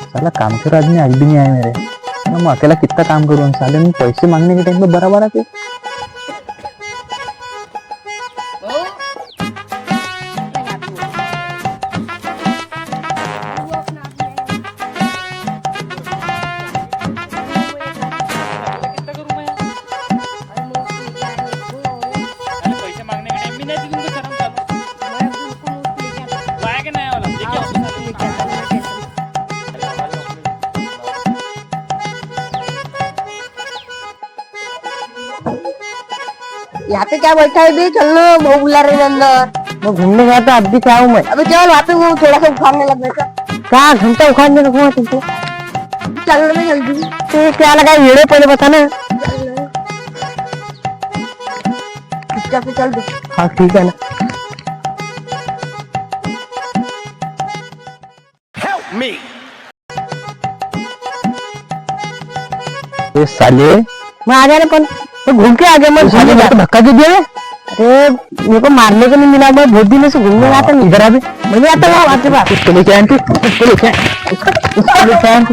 साला काम कर आदमी आज भी नहीं आए मेरे। मैं अकेला कितना काम करूँ, साले में पैसे मांगने के टाइम पे बराबर आते। यहाँ पे क्या बैठा है भी? चलो बहुत बुला रहे हैं अंदर। मैं घूमने गया था, अब भी क्या हूँ मैं। अबे चल वहाँ पे वो थोड़ा सा उखाड़ने लग गया। कहाँ घंटा उखाड़ने लगूंगा तुमको? चल रहे जल्दी। तो क्या लगा ये पहले बता ना। चुपचाप से चल दे। हाँ ठीक है ना। Help me. ये साले मैं आ गया ना कौन तो घूम के आ गया। मैं साले मेरे को धक्का दे दिया। अरे मेरे को मारने को नहीं मिला। मैं बहुत दिन से घूमने आता नहीं। इधर आ भी मैं आता हूँ आपके पास। उसको लेके आए, उसको लेके आए, उसको लेके आए,